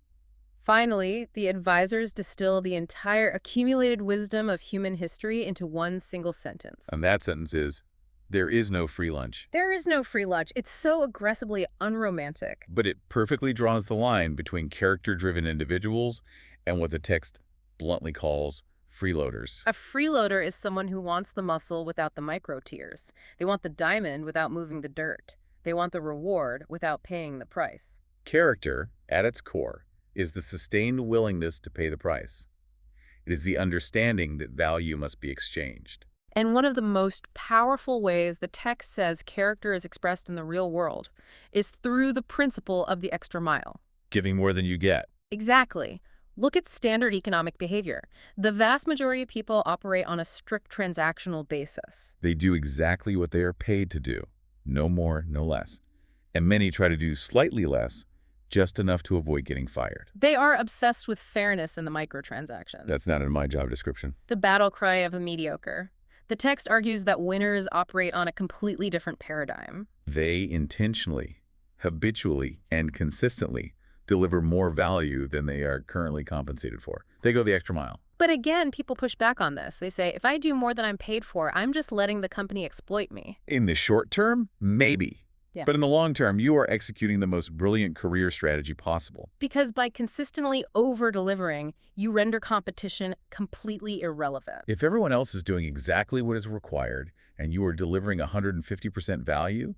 Finally, the advisors distill the entire accumulated wisdom of human history into one single sentence. And that sentence is, "There is no free lunch." There is no free lunch. It's so aggressively unromantic. But it perfectly draws the line between character-driven individuals and what the text bluntly calls freeloaders. A freeloader is someone who wants the muscle without the micro tears. They want the diamond without moving the dirt. They want the reward without paying the price. Character, at its core, is the sustained willingness to pay the price. It is the understanding that value must be exchanged. And one of the most powerful ways the text says character is expressed in the real world is through the principle of the extra mile. Giving more than you get. Exactly. Look at standard economic behavior. The vast majority of people operate on a strict transactional basis. They do exactly what they are paid to do. No more, no less. And many try to do slightly less, just enough to avoid getting fired. They are obsessed with fairness in the microtransactions. That's not in my job description. The battle cry of the mediocre. The text argues that winners operate on a completely different paradigm. They intentionally, habitually, and consistently deliver more value than they are currently compensated for. They go the extra mile. But again, people push back on this. They say, if I do more than I'm paid for, I'm just letting the company exploit me. In the short term, maybe. Yeah. But in the long term, you are executing the most brilliant career strategy possible. Because by consistently over-delivering, you render competition completely irrelevant. If everyone else is doing exactly what is required and you are delivering 150% value,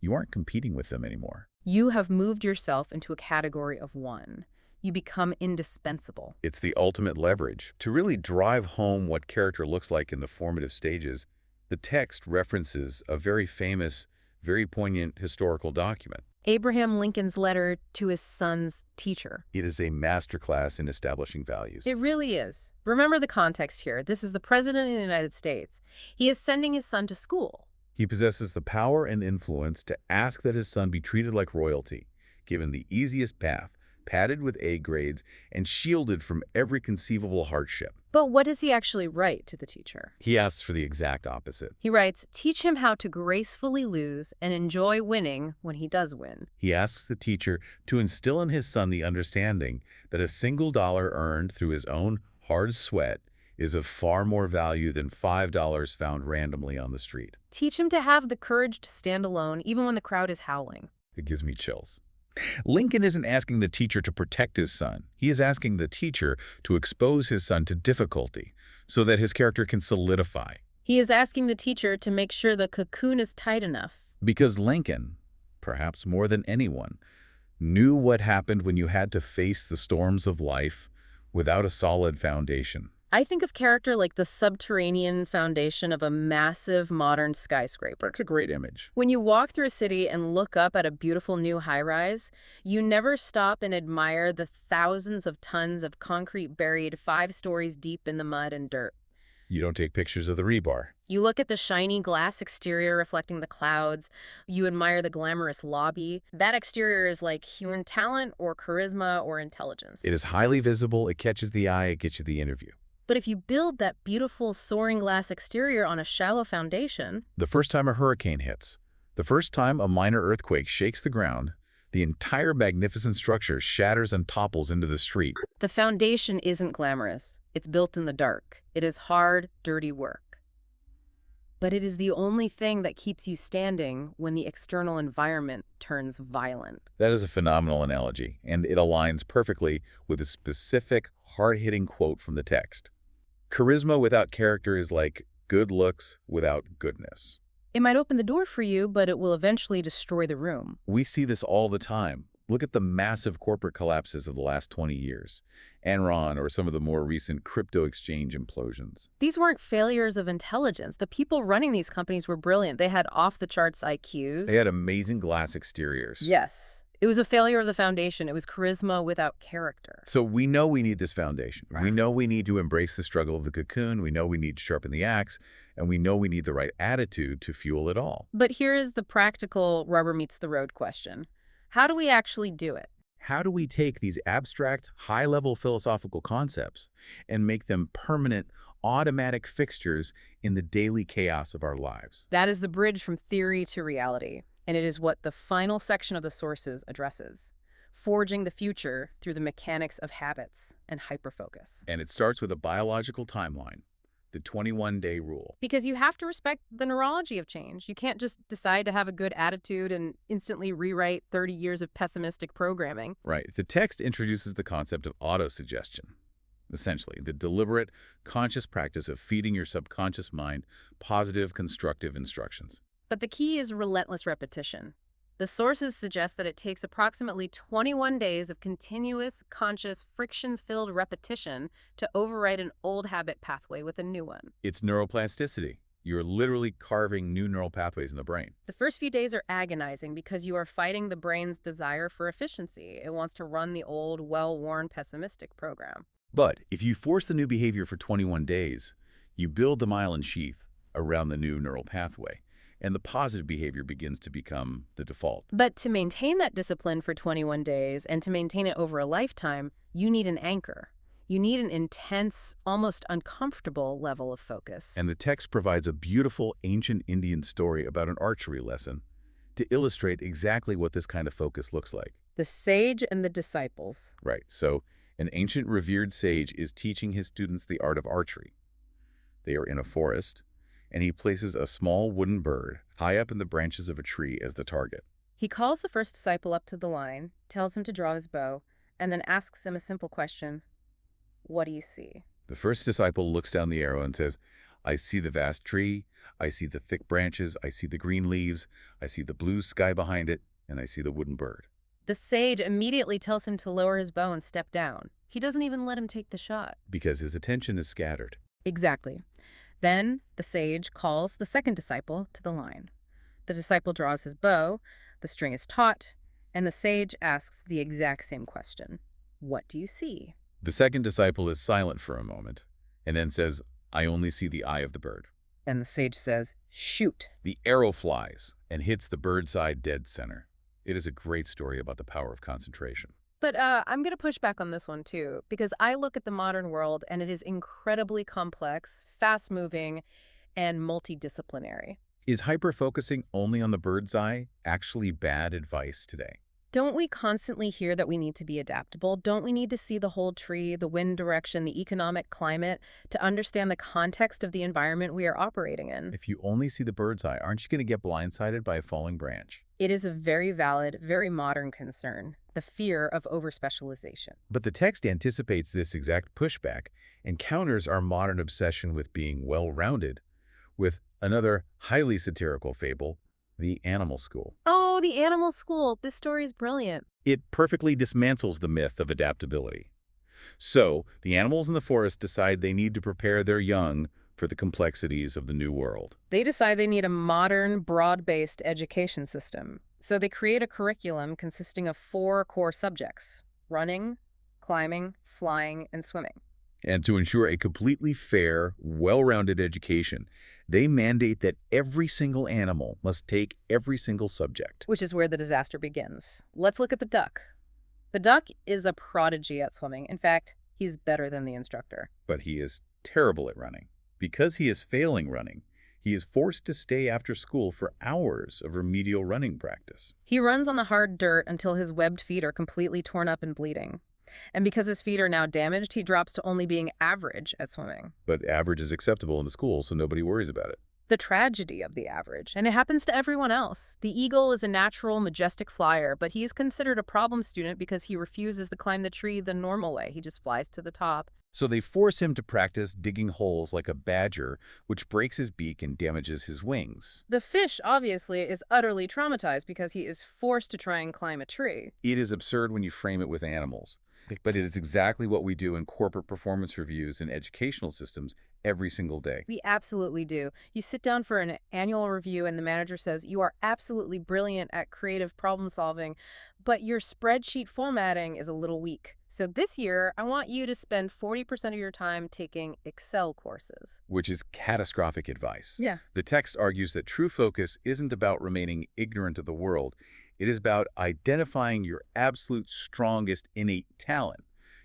you aren't competing with them anymore. You have moved yourself into a category of one. You become indispensable. It's the ultimate leverage. To really drive home what character looks like in the formative stages, the text references a very famous, very poignant historical document. Abraham Lincoln's letter to his son's teacher. It is a masterclass in establishing values. It really is. Remember the context here. This is the President of the United States. He is sending his son to school. He possesses the power and influence to ask that his son be treated like royalty, given the easiest path, padded with A grades, and shielded from every conceivable hardship. But what does he actually write to the teacher? He asks for the exact opposite. He writes, teach him how to gracefully lose and enjoy winning when he does win. He asks the teacher to instill in his son the understanding that a single dollar earned through his own hard sweat is of far more value than $5 found randomly on the street. Teach him to have the courage to stand alone even when the crowd is howling. It gives me chills. Lincoln isn't asking the teacher to protect his son. He is asking the teacher to expose his son to difficulty so that his character can solidify. He is asking the teacher to make sure the cocoon is tight enough. Because Lincoln, perhaps more than anyone, knew what happened when you had to face the storms of life without a solid foundation. I think of character like the subterranean foundation of a massive modern skyscraper. That's a great image. When you walk through a city and look up at a beautiful new high-rise, you never stop and admire the thousands of tons of concrete buried 5 stories deep in the mud and dirt. You don't take pictures of the rebar. You look at the shiny glass exterior reflecting the clouds. You admire the glamorous lobby. That exterior is like human talent or charisma or intelligence. It is highly visible, it catches the eye, it gets you the interview. But if you build that beautiful soaring glass exterior on a shallow foundation... The first time a hurricane hits, the first time a minor earthquake shakes the ground, the entire magnificent structure shatters and topples into the street. The foundation isn't glamorous. It's built in the dark. It is hard, dirty work. But it is the only thing that keeps you standing when the external environment turns violent. That is a phenomenal analogy, and it aligns perfectly with a specific, hard-hitting quote from the text. Charisma without character is like good looks without goodness. It might open the door for you, but it will eventually destroy the room. We see this all the time. Look at the massive corporate collapses of the last 20 years. Enron or some of the more recent crypto exchange implosions. These weren't failures of intelligence. The people running these companies were brilliant. They had off-the-charts IQs. They had amazing glass exteriors. Yes. It was a failure of the foundation. It was charisma without character. So we know we need this foundation. Right. We know we need to embrace the struggle of the cocoon. We know we need to sharpen the axe. And we know we need the right attitude to fuel it all. But here is the practical rubber meets the road question. How do we actually do it? How do we take these abstract, high-level philosophical concepts and make them permanent, automatic fixtures in the daily chaos of our lives? That is the bridge from theory to reality. And it is what the final section of the sources addresses. Forging the future through the mechanics of habits and hyperfocus. And it starts with a biological timeline, the 21-day rule. Because you have to respect the neurology of change. You can't just decide to have a good attitude and instantly rewrite 30 years of pessimistic programming. Right. The text introduces the concept of autosuggestion. Essentially, the deliberate, conscious practice of feeding your subconscious mind positive, constructive instructions. But the key is relentless repetition. The sources suggest that it takes approximately 21 days of continuous, conscious, friction-filled repetition to override an old habit pathway with a new one. It's neuroplasticity. You're literally carving new neural pathways in the brain. The first few days are agonizing because you are fighting the brain's desire for efficiency. It wants to run the old, well-worn, pessimistic program. But if you force the new behavior for 21 days, you build the myelin sheath around the new neural pathway, and the positive behavior begins to become the default. But to maintain that discipline for 21 days and to maintain it over a lifetime, you need an anchor. You need an intense, almost uncomfortable level of focus. And the text provides a beautiful ancient Indian story about an archery lesson to illustrate exactly what this kind of focus looks like. The sage and the disciples. Right, so an ancient revered sage is teaching his students the art of archery. They are in a forest, and he places a small wooden bird high up in the branches of a tree as the target. He calls the first disciple up to the line, tells him to draw his bow, and then asks him a simple question. What do you see? The first disciple looks down the arrow and says, I see the vast tree, I see the thick branches, I see the green leaves, I see the blue sky behind it, and I see the wooden bird. The sage immediately tells him to lower his bow and step down. He doesn't even let him take the shot. Because his attention is scattered. Exactly. Then the sage calls the second disciple to the line. The disciple draws his bow, the string is taut, and the sage asks the exact same question. What do you see? The second disciple is silent for a moment, and then says, I only see the eye of the bird. And the sage says, shoot. The arrow flies and hits the bird's eye dead center. It is a great story about the power of concentration. But I'm going to push back on this one, too, because I look at the modern world, and it is incredibly complex, fast-moving, and multidisciplinary. Is hyper-focusing only on the bird's eye actually bad advice today? Don't we constantly hear that we need to be adaptable? Don't we need to see the whole tree, the wind direction, the economic climate to understand the context of the environment we are operating in? If you only see the bird's eye, aren't you going to get blindsided by a falling branch? It is a very valid, very modern concern, the fear of overspecialization. But the text anticipates this exact pushback and counters our modern obsession with being well-rounded with another highly satirical fable, The Animal School. Oh, The Animal School. This story is brilliant. It perfectly dismantles the myth of adaptability. So, the animals in the forest decide they need to prepare their young for the complexities of the new world. They decide they need a modern, broad-based education system. So they create a curriculum consisting of 4 core subjects: running, climbing, flying, and swimming. And to ensure a completely fair, well-rounded education, they mandate that every single animal must take every single subject. Which is where the disaster begins. Let's look at the duck. The duck is a prodigy at swimming. In fact, he's better than the instructor. But he is terrible at running. Because he is failing running, he is forced to stay after school for hours of remedial running practice. He runs on the hard dirt until his webbed feet are completely torn up and bleeding. And because his feet are now damaged, he drops to only being average at swimming. But average is acceptable in the school, so nobody worries about it. The tragedy of the average, and it happens to everyone else. The eagle is a natural, majestic flyer, but he is considered a problem student because he refuses to climb the tree the normal way. He just flies to the top. So they force him to practice digging holes like a badger, which breaks his beak and damages his wings. The fish, obviously, is utterly traumatized because he is forced to try and climb a tree. It is absurd when you frame it with animals. But it is exactly what we do in corporate performance reviews and educational systems every single day. We absolutely do. You sit down for an annual review and the manager says, you are absolutely brilliant at creative problem solving, but your spreadsheet formatting is a little weak. So this year, I want you to spend 40% of your time taking Excel courses. Which is catastrophic advice. Yeah. The text argues that true focus isn't about remaining ignorant of the world. It is about identifying your absolute strongest innate talent,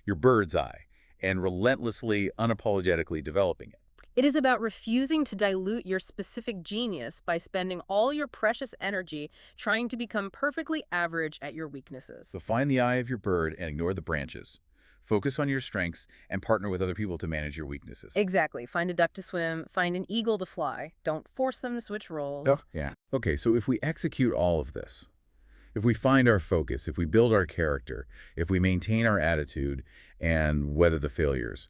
your bird's eye, and relentlessly, unapologetically developing it. It is about refusing to dilute your specific genius by spending all your precious energy trying to become perfectly average at your weaknesses. So find the eye of your bird and ignore the branches. Focus on your strengths and partner with other people to manage your weaknesses. Exactly. Find a duck to swim, find an eagle to fly. Don't force them to switch roles. Oh, yeah. Okay, so if we execute all of this, if we find our focus, if we build our character, if we maintain our attitude and weather the failures,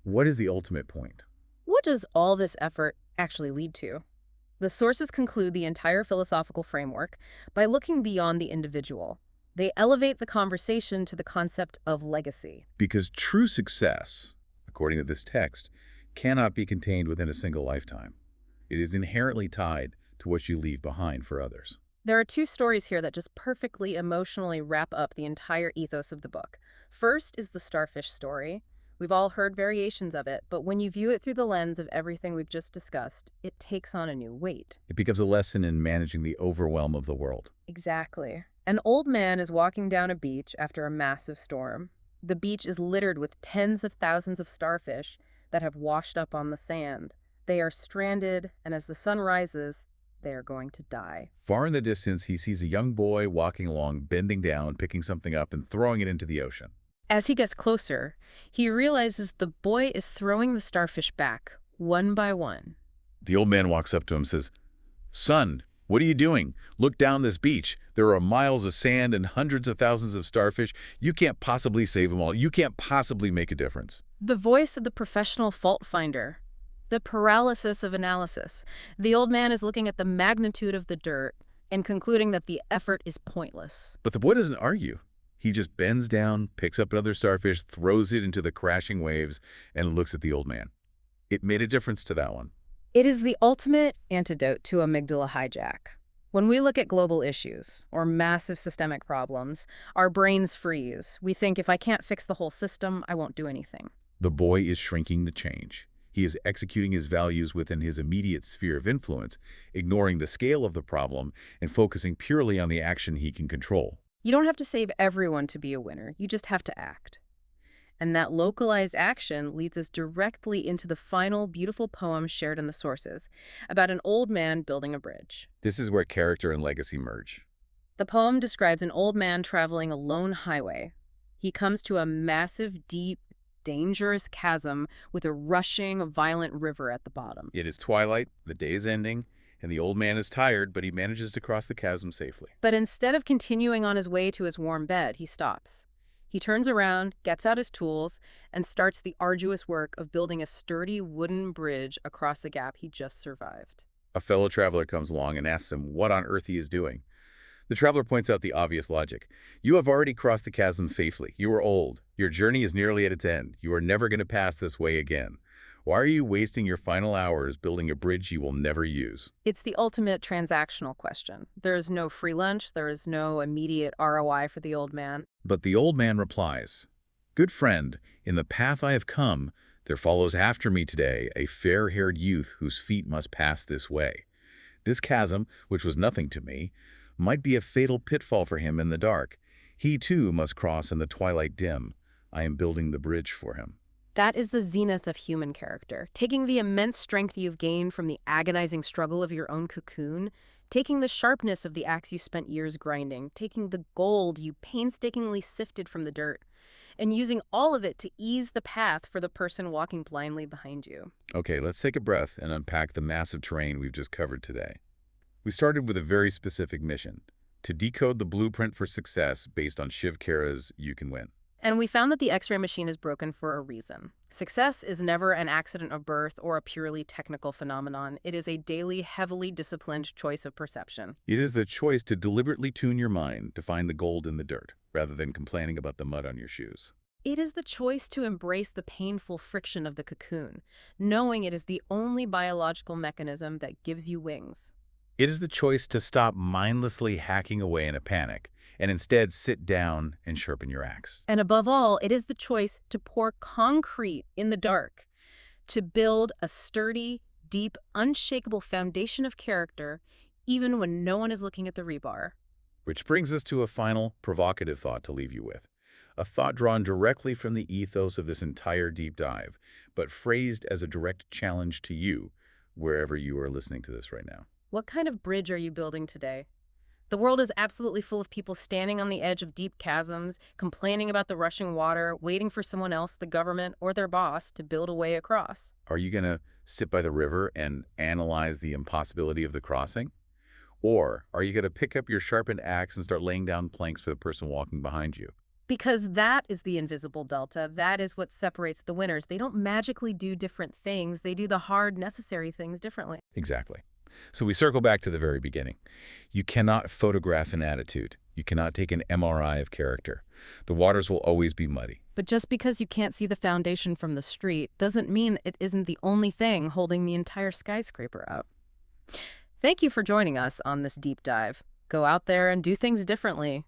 what is the ultimate point? What does all this effort actually lead to? The sources conclude the entire philosophical framework by looking beyond the individual. They elevate the conversation to the concept of legacy. Because true success, according to this text, cannot be contained within a single lifetime. It is inherently tied to what you leave behind for others. There are two stories here that just perfectly emotionally wrap up the entire ethos of the book. First is the starfish story. We've all heard variations of it, but when you view it through the lens of everything we've just discussed, it takes on a new weight. It becomes a lesson in managing the overwhelm of the world. Exactly. An old man is walking down a beach after a massive storm. The beach is littered with tens of thousands of starfish that have washed up on the sand. They are stranded, and as the sun rises, they are going to die. Far in the distance, he sees a young boy walking along, bending down, picking something up, and throwing it into the ocean. As he gets closer, he realizes the boy is throwing the starfish back, one by one. The old man walks up to him and says, "Son, what are you doing? Look down this beach. There are miles of sand and hundreds of thousands of starfish. You can't possibly save them all. You can't possibly make a difference." The voice of the professional fault finder. The paralysis of analysis. The old man is looking at the magnitude of the dirt and concluding that the effort is pointless. But the boy doesn't argue. He just bends down, picks up another starfish, throws it into the crashing waves, and looks at the old man. It made a difference to that one. It is the ultimate antidote to amygdala hijack. When we look at global issues or massive systemic problems, our brains freeze. We think, if I can't fix the whole system, I won't do anything. The boy is shrinking the change. He is executing his values within his immediate sphere of influence, ignoring the scale of the problem and focusing purely on the action he can control. You don't have to save everyone to be a winner. You just have to act. And that localized action leads us directly into the final beautiful poem shared in the sources, about an old man building a bridge. This is where character and legacy merge. The poem describes an old man traveling a lone highway. He comes to a massive, deep, dangerous chasm with a rushing, violent river at the bottom. It is twilight, the day is ending, and the old man is tired, but he manages to cross the chasm safely. But instead of continuing on his way to his warm bed, he stops. He turns around, gets out his tools, and starts the arduous work of building a sturdy wooden bridge across the gap he just survived. A fellow traveler comes along and asks him what on earth he is doing. The traveler points out the obvious logic. You have already crossed the chasm safely. You are old. Your journey is nearly at its end. You are never going to pass this way again. Why are you wasting your final hours building a bridge you will never use? It's the ultimate transactional question. There is no free lunch. There is no immediate ROI for the old man. But the old man replies, "Good friend, in the path I have come, there follows after me today a fair-haired youth whose feet must pass this way. This chasm, which was nothing to me, might be a fatal pitfall for him in the dark. He too must cross in the twilight dim. I am building the bridge for him." That is the zenith of human character, taking the immense strength you've gained from the agonizing struggle of your own cocoon, taking the sharpness of the axe you spent years grinding, taking the gold you painstakingly sifted from the dirt, and using all of it to ease the path for the person walking blindly behind you. Okay, let's take a breath and unpack the massive terrain we've just covered today. We started with a very specific mission, to decode the blueprint for success based on Shiv Khera's You Can Win. And we found that the X-ray machine is broken for a reason. Success is never an accident of birth or a purely technical phenomenon. It is a daily, heavily disciplined choice of perception. It is the choice to deliberately tune your mind to find the gold in the dirt, rather than complaining about the mud on your shoes. It is the choice to embrace the painful friction of the cocoon, knowing it is the only biological mechanism that gives you wings. It is the choice to stop mindlessly hacking away in a panic, and instead sit down and sharpen your axe. And above all, it is the choice to pour concrete in the dark, to build a sturdy, deep, unshakable foundation of character, even when no one is looking at the rebar. Which brings us to a final, provocative thought to leave you with. A thought drawn directly from the ethos of this entire deep dive, but phrased as a direct challenge to you, wherever you are listening to this right now. What kind of bridge are you building today? The world is absolutely full of people standing on the edge of deep chasms, complaining about the rushing water, waiting for someone else, the government, or their boss, to build a way across. Are you going to sit by the river and analyze the impossibility of the crossing? Or are you going to pick up your sharpened axe and start laying down planks for the person walking behind you? Because that is the invisible delta. That is what separates the winners. They don't magically do different things. They do the hard, necessary things differently. Exactly. So we circle back to the very beginning. You cannot photograph an attitude. You cannot take an MRI of character. The waters will always be muddy. But just because you can't see the foundation from the street doesn't mean it isn't the only thing holding the entire skyscraper up. Thank you for joining us on this deep dive. Go out there and do things differently.